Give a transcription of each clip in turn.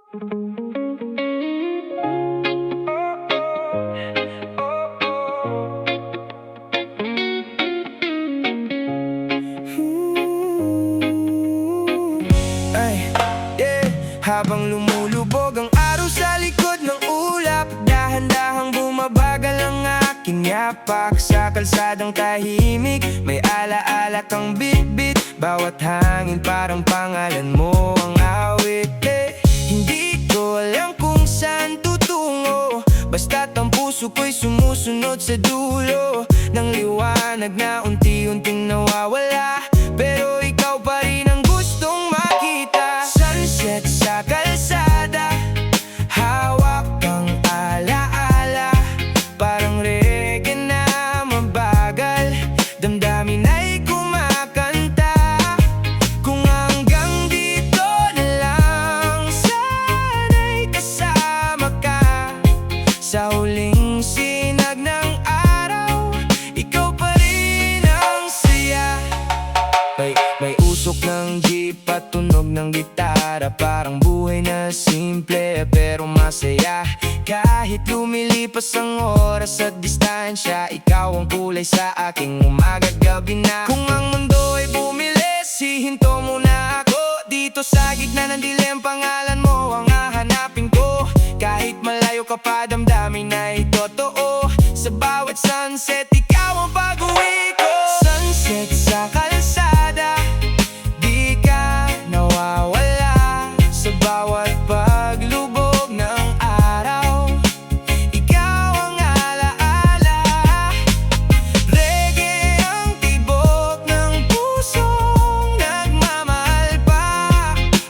Habang lumulubog ang araw sa likod ng ulap, dahan-dahang bumabagal ang aking yapak. Sa kalsadang tahimik, may alaala kang bitbit. Bawat hangin parang pangalan mo ang awit. Hindi ko alam kung saan tutungo, basta't ang puso ko'y sumusunod sa dulo ng liwanag na unti-unting nawawala. Pero ikaw pa rin ang gustong makita. Sunset sa kalsada, hawak kang alaala, parang reggae na mabagal, damdamin ay kumakanta. Kung hanggang dito na lang, sana'y kasama ka. Sa huling sinag ng araw, ikaw pa rin ang saya. May usok ng jeep at tunog ng gitara, parang buhay na simple pero masaya. Kahit lumilipas ang oras at distansya, ikaw ang kulay sa aking umaga't gabi na. Kung ang mundo ay bumilis, hihinto muna ako. Dito sa gitna ng dilim, pangalan mo ang hahanapin ko. Kahit malayo ka pa, damdamin ay totoo. Sa bawat sunset, ikaw ang pag-uwi ko. Sunset sa kalsada, di ka nawawala. Sa bawat paglubog ng araw, ikaw ang alaala. Reggae ang tibok ng pusong nagmamahal pa.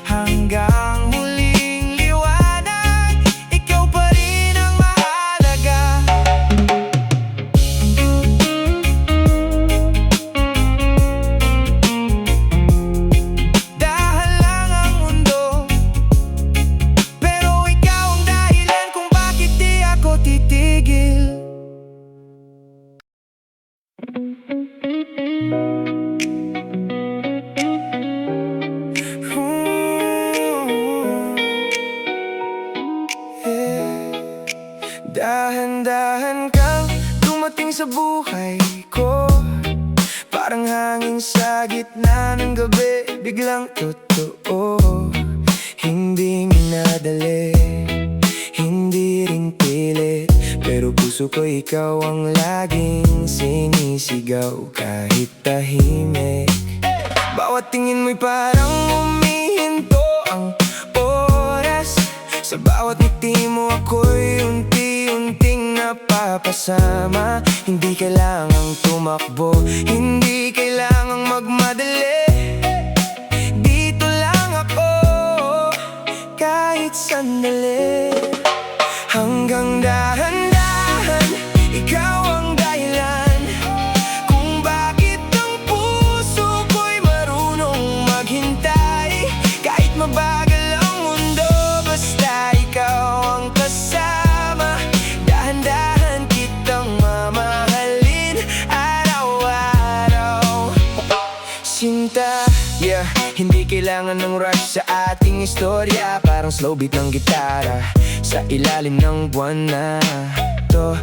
Hanggang huling liwanag, ikaw pa rin ang mahalaga. Dahan lang ang mundo, pero ikaw ang dahilan kung bakit di ako titigil. Dahan-dahan kang dumating sa buhay ko, parang hangin sa gitna ng gabi, biglang totoo. Hindi minadali, hindi rin pilit, pero puso ko ikaw ang laging sinisigaw. Kahit tahimik, bawat tingin mo'y parang humihinto ang oras. Sa bawat ngiti mo ako'y unti-unting napapasama. Hindi kailangang tumakbo, hindi kailangang magmadali. Dito lang ako, kahit sandali. Hanggang dahan-dahan, ikaw ang dahilan kung bakit ang puso ko'y marunong maghintay. Kahit mabagal ang mundo, basta ikaw ang kasama. Dahan-dahan kitang mamahalin araw-araw. Sinta, hindi kailangan ng rush sa ating istorya. Parang slow beat ng gitara sa ilalim ng buwan na to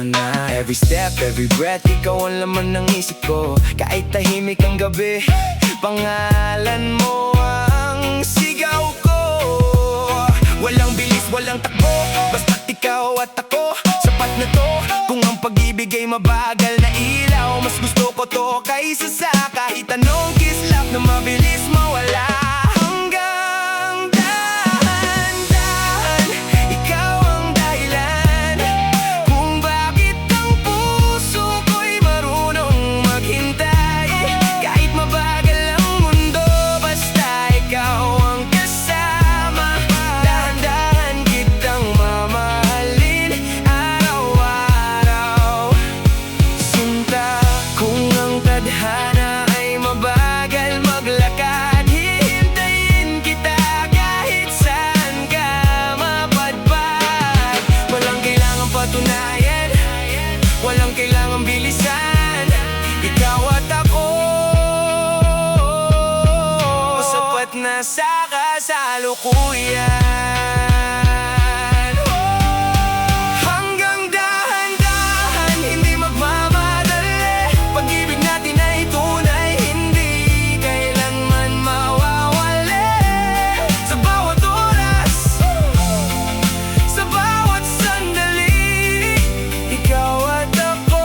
na. Every step, every breath, ikaw ang laman ng isip ko. Kahit tahimik ang gabi, pangalan mo ang sigaw ko. Walang bilis, walang takbo, basta't ikaw at ako. Sapat na to, kung ang pag-ibig ay mabagal na ilaw. Mas gusto ko to kaysa sa kahit anong kislap na mabilis mawala. Hanggang dahan-dahan, ikaw ang dahilan kung bakit ang puso ko'y marunong maghintay. Kahit mabagal ang mundo, basta sa kasalukuyan. Hanggang dahan-dahan, hindi magmamadali. Pag-ibig natin ay tunay, hindi kailanman mawawali. Sa bawat oras, sa bawat sandali, ikaw at ako.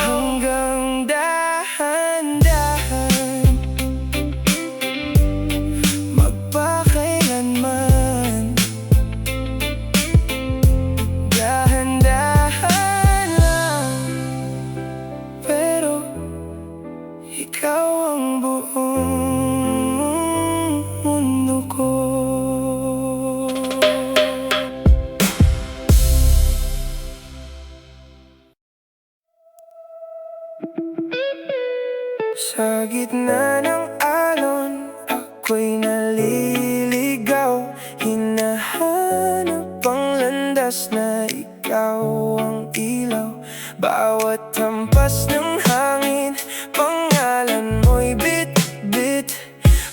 Hanggang dahan-dahan, magpakailanman. Dahan-dahan lang, pero ikaw ang buong mundo ko. Sa gitna ng alon, ako'y naliligaw. Hinahanap ang landas na ikaw ang ilaw. Bawat hampas ng hangin, pangalan mo'y bit-bit.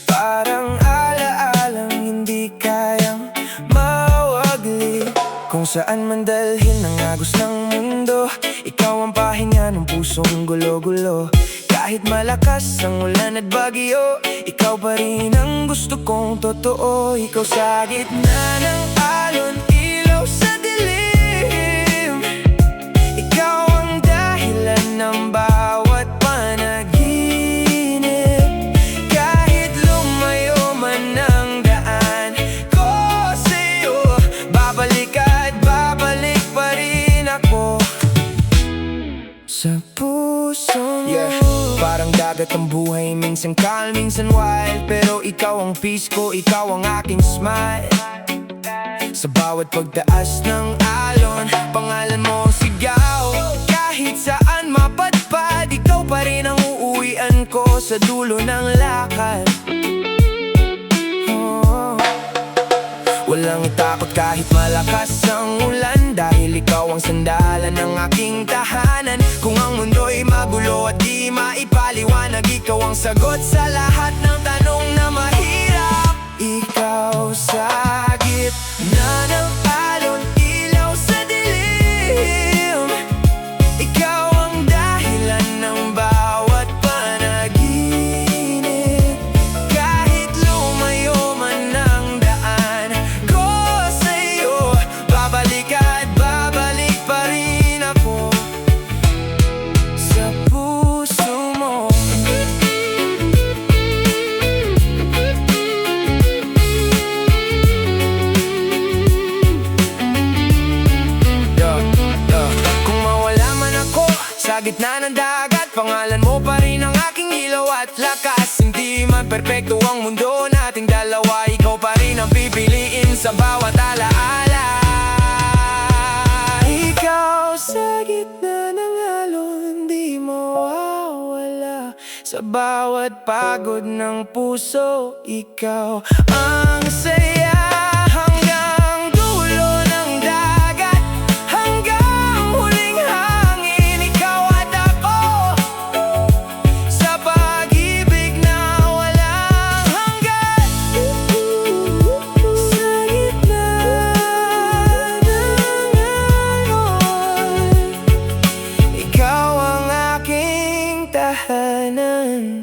Parang ala-alang hindi kayang mawagli. Kung saan man dalhin ang agos ng mundo, ikaw ang pahinga ng pusong gulo-gulo. Kahit malakas ang ulan at bagyo, ikaw pa rin ang gusto kong totoo. Ikaw sa gitna ng alon, ilaw sa dilim. Ikaw ang dahilan ng bawat panaginip. Kahit lumayo man ang daan ko sa'yo, babalik at babalik pa rin ako sa puso mo. Parang dagat ang buhay, minsan calm, minsan wild. Pero ikaw ang peace ko, ikaw ang aking smile. Sa bawat pagtaas ng alon, pangalan mo ang sigaw. Kahit saan mapadpad, ikaw pa rin ang uuwian ko sa dulo ng lakad. Walang takot kahit malakas ang ulan, dahil ikaw ang sandalan ng aking tahanan. Kung ang mundo'y magulo at di maipaliwanag, ikaw ang sagot sa lahat ng tanong na mahirap. Ikaw sa gitna ng alon, ilaw sa dilim. Ikaw ang dahilan ng bawat panaginip. Kahit lumayo man ang daan ko sa'yo, babalik at babalik pa rin ako sa puso mo. Kung mawala man ako sa gitna ng dagat, pangalan mo pa rin ang aking ilaw at lakas. Hindi man perpekto ang mundo nating dalawa, ikaw pa rin ang pipiliin sa bawat alaala. Ikaw sa gitna ng alon, di mawawala. Sa bawat pagod ng puso, ikaw ang saya. Hanggang dulo ng dagat, hanggang huling hangin, ikaw at ako sa pag-ibig na walang hanggan. Sa gitna ng alon, ikaw ang aking tahanan.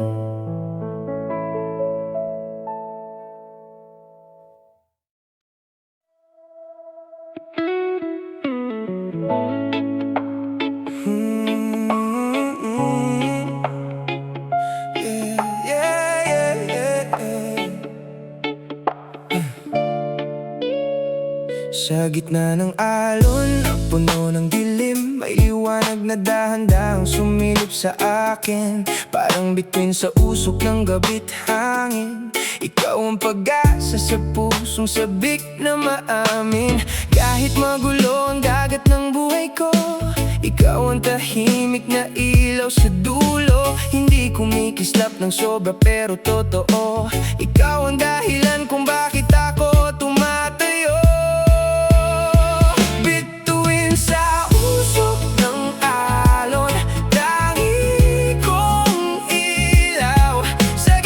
Sa gitna ng alon, puno ng dilim, may liwanag na dahan-dahang sumilip sa akin. Parang bituin sa usok ng gabi't hangin. Ikaw ang pag-asa sa pusong sabik na maamin. Kahit magulo ang dagat ng buhay ko, ikaw ang tahimik na ilaw sa dulo. Hindi kumikislap ng sobra pero totoo. Ikaw ang dahilan kung bakit ako tumatayo. Bituin sa usok ng alon, tangi kong ilaw. Sa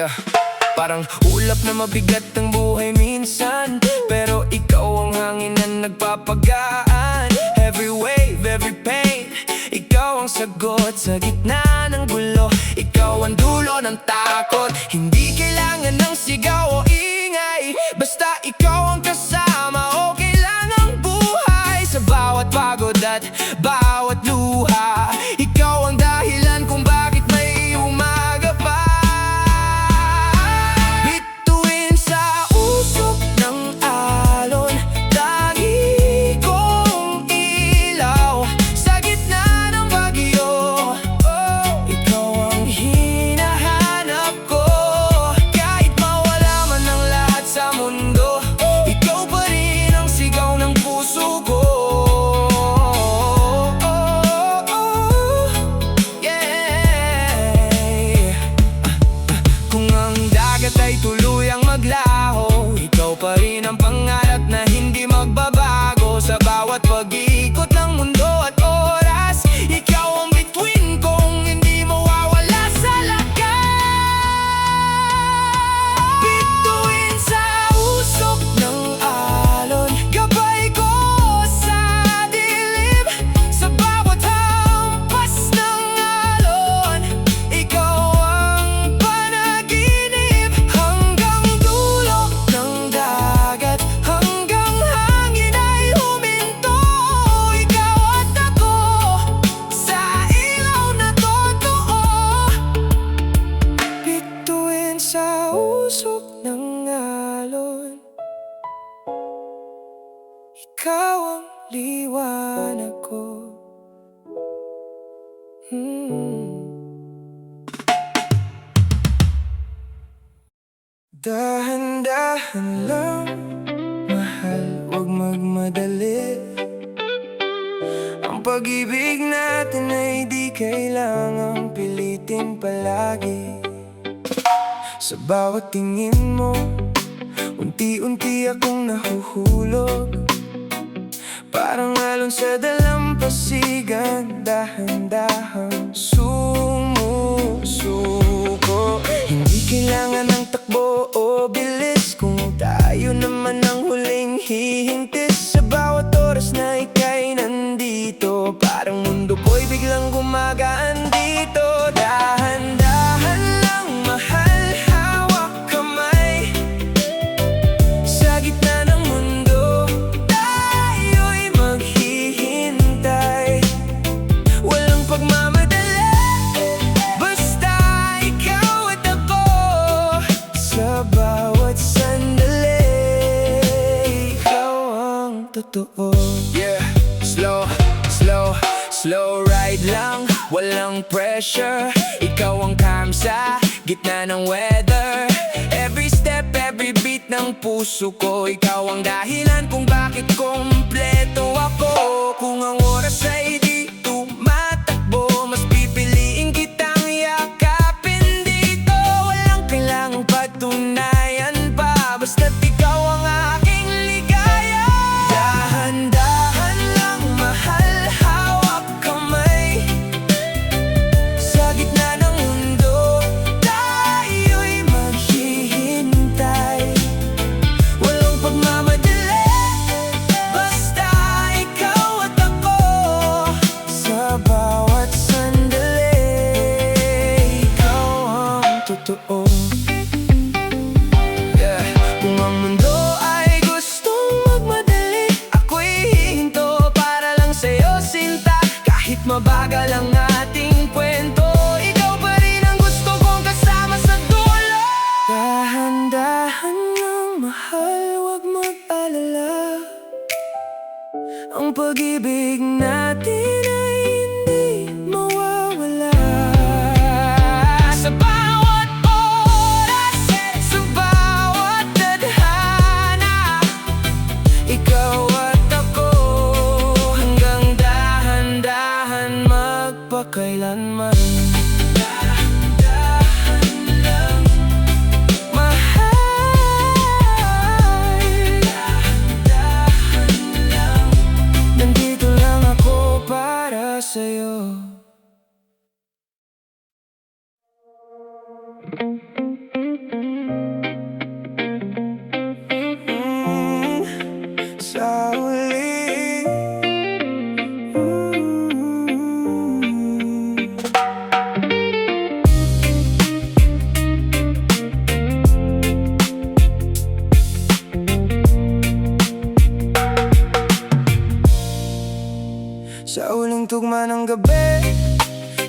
Yeah, parang ulap na mabigat ang buhay minsan, pero ikaw ang hangin na nagpapagaan. Every wave, every pain, ikaw ang sagot sa gitna ng gulo. Ikaw ang dulo ng takot, hindi kailangan ng sigaw o ingay. Basta ikaw ang kasama, okay lang ang buhay. Sa bawat pagod at bawat luha, ikaw ang dahilan kung bakit may umaga pa. Bituin sa usok ng alon, tangi kong ilaw sa gitna ng bagyo. Ikaw ang hinahanap ko, kahit mawala man ang lahat sa mundo. Ikaw pa rin ang sigaw ng puso ko. Ay tuluyang maglaho, ikaw pa rin ang pangarap na hindi magbabago. Sa bawat pag-iikot ng mundo at oras, ikaw ang bituin kong hindi mawawala sa lakas. Bituin sa usok ng alon, gabay ko sa dilim. Sa bawat hampas ng alon, ikaw ang panaginip. Hanggang dulo ng dagat, hanggang hangin ay huminto. Ikaw at ako sa ilaw na totoo. Bituin sa usok ng alon, ikaw ang liwanag ko. Dahan-dahan lang, mahal, huwag magmadali. Ang pag-ibig natin ay di kailangang pilitin palagi. Sa bawat tingin mo, unti-unti akong nahuhulog. Parang alon sa dalampasigan, dahan-dahan sumusuko. Hindi kailangan ng takbo o bilis, kung tayo naman ang huling hihintis. Sa bawat oras na ika'y nandito, parang mundo ko'y biglang gumagaan dito. Dahan-dahan lang, mahal, hawak kamay. Sa gitna ng mundo, tayo'y maghihintay. Walang pagmamadali, basta ikaw at ako. Sa bawat sandali, ikaw ang totoo. Yeah, slow, slow, slow ride lang, walang pressure. Ikaw ang calm sa gitna ng weather. Every step, every beat ng puso ko, ikaw ang dahilan kung bakit kompleto ako. Kung ang oras ay di tumatakbo, mas pipiliin kitang yakapin dito. Walang kailangang patunayan pa, basta't ikaw ang aking ligaya. Dahan-dahan lang, mahal, hawak kamay. Sa gitna ng mundo, tayo'y maghihintay. Walang pagmamadali, basta ikaw at ako. Sa bawat sandali, ikaw ang totoo. Yeah. Kung ang mundo ay gustong magmadali, ako'y hihinto para lang sa'yo, sinta. Kahit mabagal ang ating kwento, ikaw pa rin ang gusto kong kasama sa dulo. Dahan-dahan lang, mahal, huwag mag-alala. Ang pag-ibig natin ay hindi mawawala. Sa bawat oras, sa bawat tadhana, ikaw at ako. Hanggang dahan-dahan, magpakailanman. Dahan-dahan lang, mahal. Dahan-dahan lang, nandito lang ako para sa'yo. 'Yo,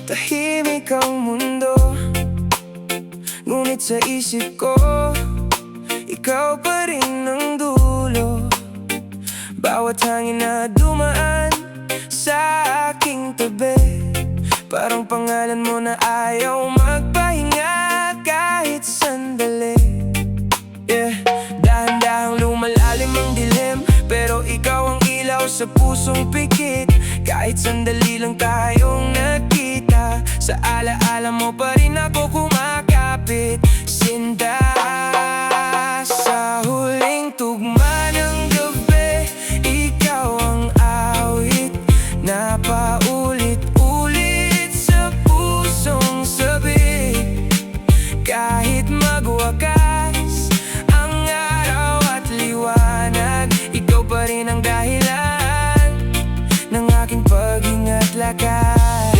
tahimik ang mundo, ngunit sa isip ko, ikaw pa rin ang dulo. Bawat hangin na dumaan sa aking tabi, parang pangalan mo na ayaw magpahinga kahit sandali. Dahan-dahang lumalalim ang dilim, pero ikaw ang ilaw sa pusong pikit. Kahit sandali lang tayong nagkita, sa alaala mo pa rin ako kumakapit. Sinta, sa huling tugma ng gabi, ikaw ang awit na paulit-ulit sa pusong sabik. Kahit magwakas ang araw at liwanag, ikaw pa rin ang dahilan ng aking pag-ingat lakad.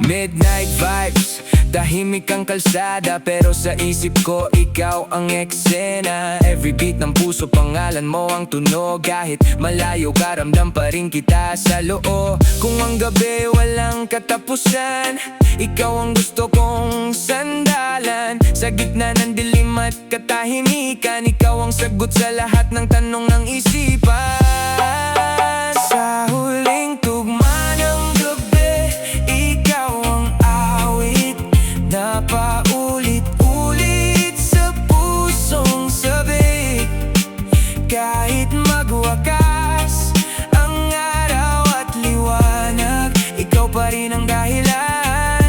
Midnight vibes, tahimik ang kalsada, pero sa isip ko ikaw ang eksena. Every beat ng puso, pangalan mo ang tunog. Kahit malayo ka, ramdam pa rin kita sa loob. Kung ang gabi walang katapusan, ikaw ang gusto kong sandalan. Sa gitna ng dilim at katahimikan, ikaw ang sagot sa lahat ng tanong ng isipan. Sa huling tugma ng gabi, ikaw ang awit na paulit-ulit sa pusong sabik. Kahit magwakas ang araw at liwanag, ikaw pa rin ang dahilan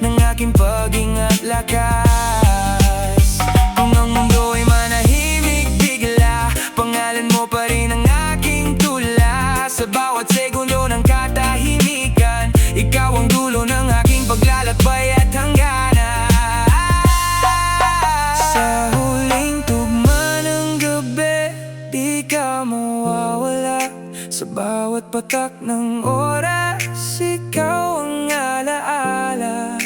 ng aking pag-ingat lakas. Kung ang mundo ay manahimik bigla, pangalan mo pa rin ang aking tula. Sa bawat segundo ng katahimikan, ikaw ang dulo ng aking paglalakbay at hangganan. Sa huling tugma ng gabi, di ka mawawala. Sa bawat patak ng oras, ikaw ang alaala.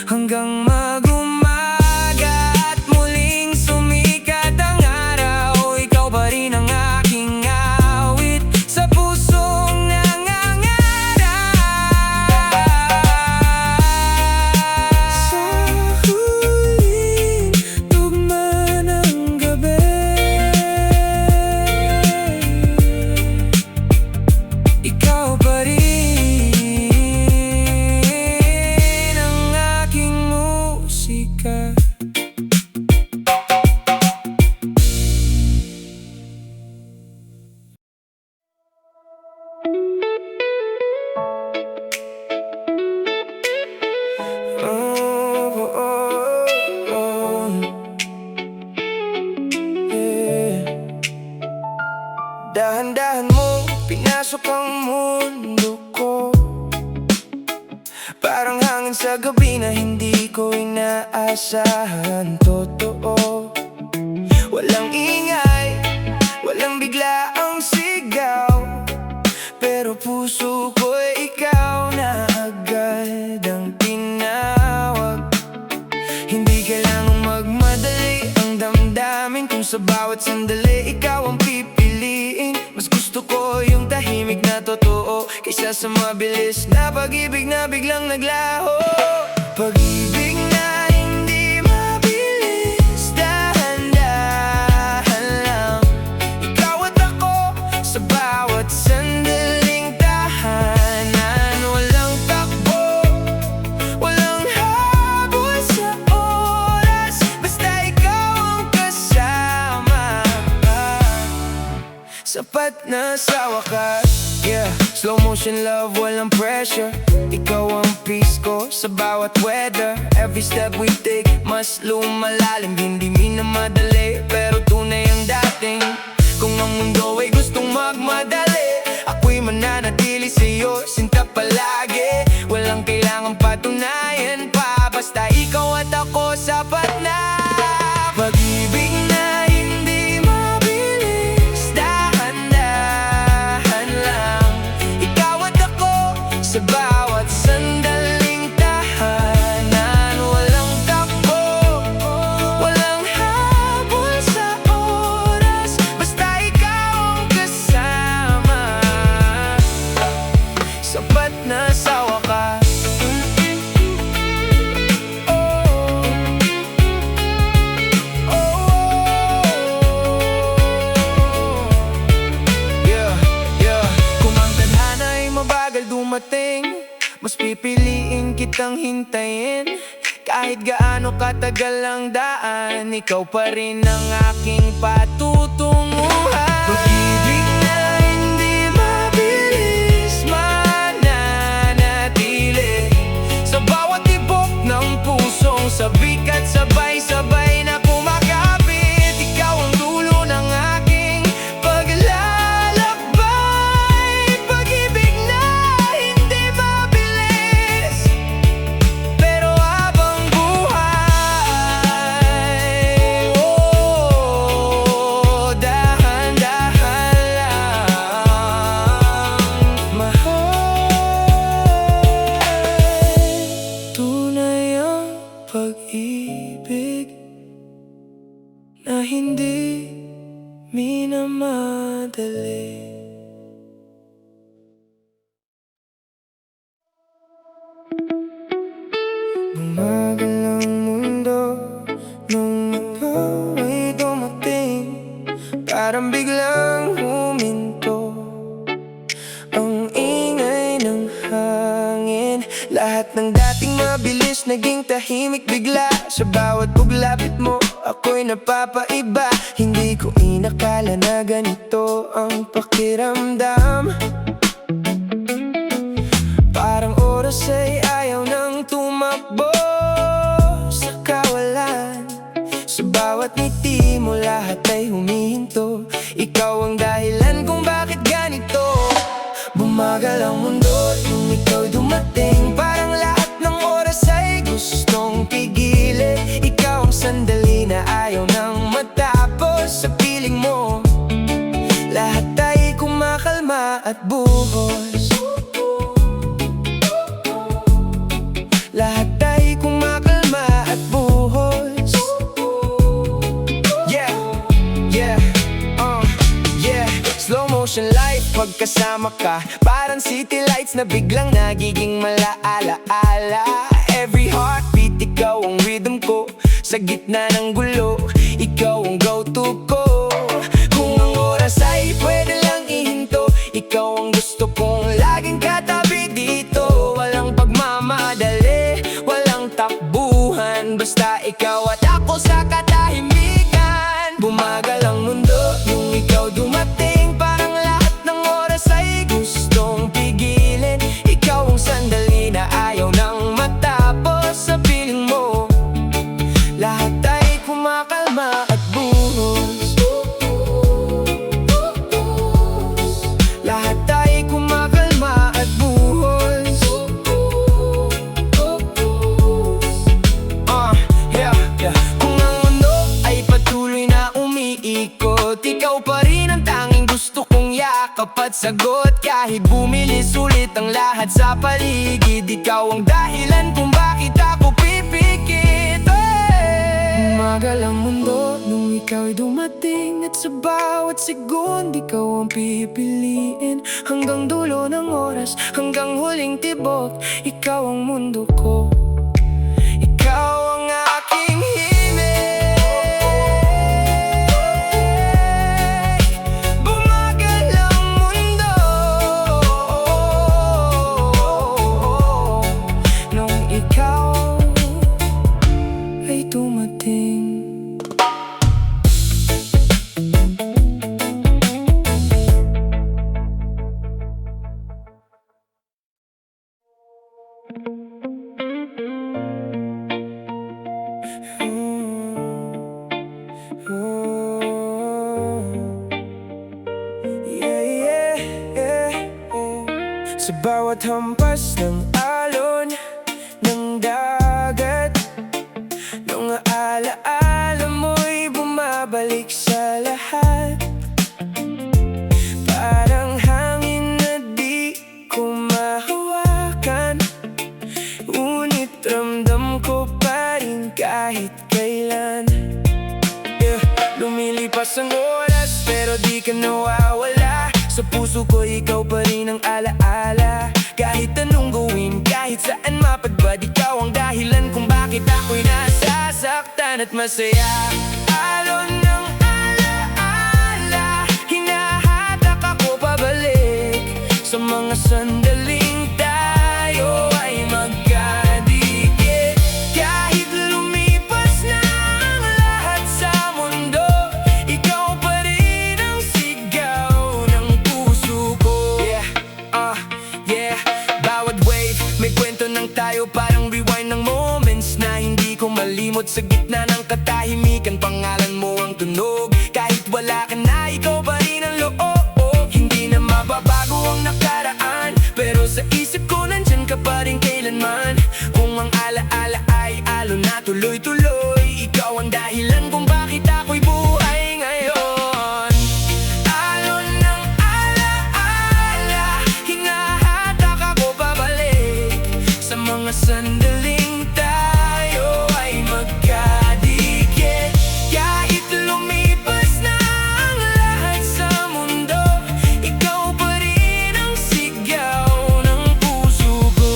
Hanggang mag-umaga at muling sumikat ang araw, ikaw pa rin ang aking awit sa pusong nangangarap. Sa huling tugma ng gabi, ikaw pa rin ang aking musika. Dahan-dahan mo pinasok ang mundo ko, parang hangin sa gabi na hindi ko inaasahan. Totoo, walang ingay, walang biglaang sigaw, pero puso ko'y ikaw na agad ang tinawag. Hindi kailangang magmadali ang damdamin, kung sa bawat sandali ikaw ang pipiliin. Mas gusto ko yung tahimik na totoo, kaysa sa mabilis na pag-ibig na biglang naglaho. Pag-ibig na hindi mabilis, dahan-dahan lang. Ikaw at ako sa bawat sandaling tahanan. Walang takbo, walang habol sa oras, basta ikaw ang kasama. Sapat na sa wakas, slow motion love, walang pressure. Ikaw ang peace ko sa bawat weather. Every step we take, mas lumalalim. Hindi minamadali, pero tunay ang dating. Kung ang mundo ay gustong magmadali, ako'y mananatili sa'yo, sinta palagi. Walang kailangang patunayan pa, basta ikaw at ako sapat na. Pag-ibig na hindi mabilis, dahan-dahan lang. Ikaw at ako sa bawat sandaling tahanan. Walang takbo, walang habol sa oras, basta ikaw ang kasama. Sa ba't nasawa ka? Mas pipiliin kitang hintayin kahit gaano katagal ang daan, ikaw pa rin ang aking patutunguhan. Pag-ibig na hindi mabilis mananatili sa bawat tibok ng pusong sabik at sabay-sabay na kumakapit. Ikaw ang dulo ng aking paglalakbay. Pag-ibig na hindi mabilis, pero habang buhay, oh, dahan-dahan lang mahal. Tunay ang pag-ibig na hindi minamadali. Bumagal ang mundo nung ikaw ay dumating, parang biglang huminto ang ingay ng hangin. Lahat ng dating mabilis naging tahimik bigla. Sa bawat paglapit mo, ako'y napapaiba. Hindi ko inakala na ganito ang pakiramdam. Parang oras ay ayaw nang tumakbo sa kawalan. Sa bawat ngiti mo, lahat ay humihinto. Ikaw ang dahilan kung bakit ganito. Bumagal ang mundo nung ikaw'y dumating, parang lahat ng oras ay gustong pigilin. Ikaw ang sandali na ayaw nang matapos. Sa piling mo, lahat ay kumakalma at buhos. Lahat ay kumakalma at buhos. Yeah, yeah, yeah. Slow motion life pagkasama ka, parang city lights na biglang nagiging malaala-ala. Every heartbeat, ikaw ang rhythm ko. Sa gitna ng gulo, ikaw ang go-to ko. Kung ang oras ay pwede lang ihinto, ikaw ang gusto kong laging katabi dito. Walang pagmamadali, walang takbuhan, basta ikaw at ako sa katahimikan. Bumagal ang mundo nung ikaw dumating, parang lahat ng oras ay gustong pigilin. Ikaw ang sandali na ayaw nang matapos. Sa piling mo, lahat ay kumakalma at buhos. Lahat ay kumakalma at buhos. Yeah, yeah. Kung ang mundo ay patuloy na umiikot, ikaw pa rin ang tanging gusto kong yakap at sagot. Kahit bumilis ulit ang lahat sa paligid, ikaw ang dahilan kung bakit ako pipikit. Bumagal ang mundo nung ikaw'y dumating, at sa bawat segundo ikaw ang pipiliin. Hanggang dulo ng oras, hanggang huling tibok, ikaw ang mundo ko. Ikaw ang aking himig. Bumagal ang mundo nung ikaw ay dumating. Sa bawat hampas ng alon ng dagat, nung alaala mo'y bumabalik sa lahat. Parang hangin na di ko mahawakan, ngunit ramdam ko pa rin kahit kailan. Lumilipas ang oras pero di ka nawawala. Sa puso ko ikaw pa rin ang alaala. Kahit anong gawin, kahit saan mapadbad, ikaw ang dahilan kung bakit ako'y nasasaktan at masaya. Alon ng ala-ala, hinahatak ako pabalik sa mga sandaling tayo ay magkadikit. Kahit lumipas na ang lahat sa mundo, ikaw pa rin ang sigaw ng puso ko. Yeah, bawat wave may kwento ng tayo, parang rewind ng moments na hindi ko malimot. Sa gitna ng katahimikan, pangalan mo ang tunog. Kahit wala ka na, ikaw pa rin ang loob. Hindi na mababago ang nakaraan, pero sa isip ko nandyan ka pa rin kailanman. Kung ang alaala ay alon na tuloy-tuloy, ikaw ang dahilan kung bakit ako'y buhay ngayon. Alon ng alaala, hinahatak ako pabalik sa mga sandaling tayo ay magkadikit. Kahit lumipas na ang lahat sa mundo, ikaw pa rin ang sigaw ng puso ko.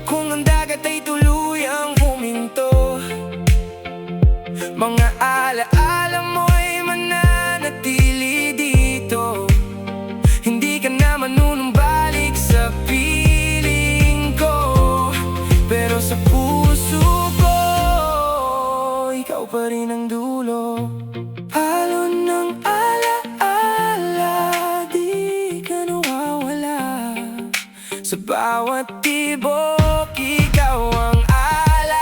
Kung ang dagat ay tuluyang huminto, mga alaala mo'y mananatili dito. Hindi ka na manunumbalik sa piling ko, pero sa puso ko, ikaw pa rin ang dulo. Alon ng alaala, di ka nawawala. Sa bawat tibok, ikaw ang alaala.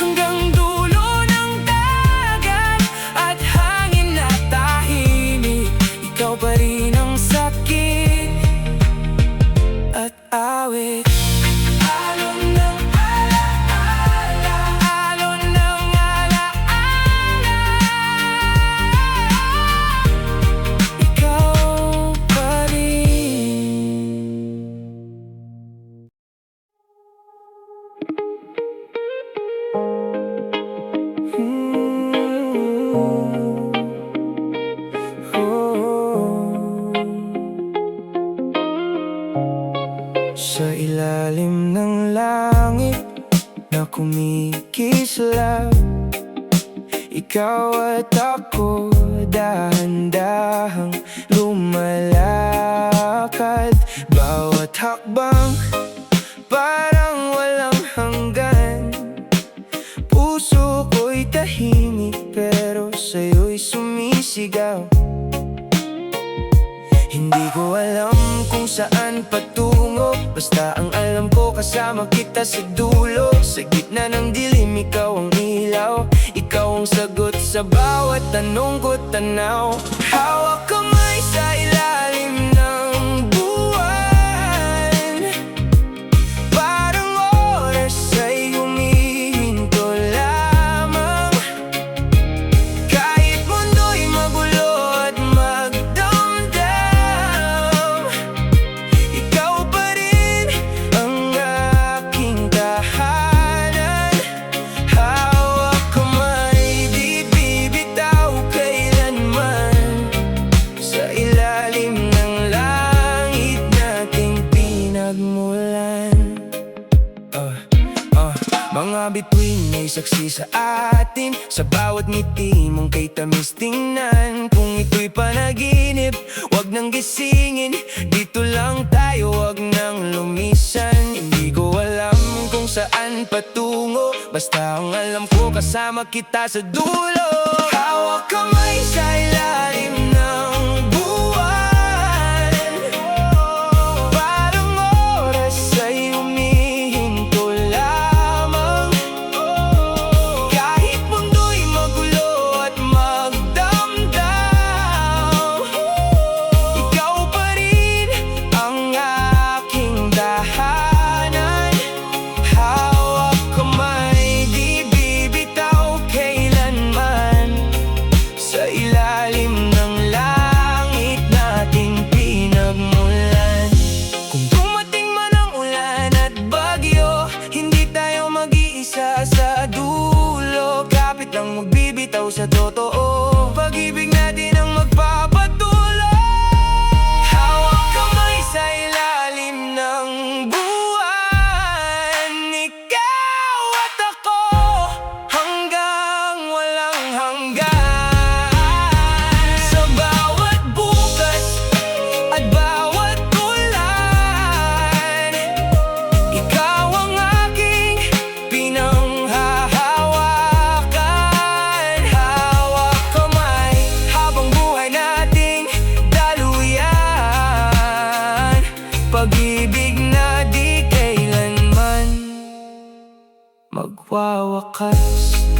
Hanggang dulo ng dagat at hangin na tahimik, ikaw pa rin ang sakit at awit. Alon ng alaala, alon ng alaala, ikaw pa rin. Sa ilalim ng langit na kumikislap, ikaw at ako dahan-dahang lumalakad. Bawat hakbang parang walang hanggan. Puso ko'y tahimik pero sa'yo'y sumisigaw. Hindi ko alam kung saan patungo, basta ang alam ko kasama kita sa dulo. Sa gitna ng dilim, ikaw ang ilaw, ikaw ang sagot sa bawat tanong ko tanaw. Hawak kamay sa ilalim ng buwan, parang oras ay humihinto lamang. Kahit mundo'y magulo at magdamdam, ikaw pa rin ang aking tahanan. Hawak kamay, di bibitaw kailanman. Sa ilalim ng langit nating pinagmulan. Mga bituin may saksi sa atin, sa bawat ngiti mong kay tamis tingnan. Kung ito'y panaginip, wag nang gisingin, dito lang tayo, wag nang lumisan. Hindi ko alam kung saan patungo, basta ang alam ko kasama kita sa dulo. Hawak kamay sa ilalim ng buwan, parang oras ay humihinto lamang. Kahit mundo'y magulo at magdamdam, ikaw pa rin ang aking dahanan. Hawak kamay, di bibitaw kailanman. Sa ilalim ng langit pag-ibig na di kailanman magwawakas.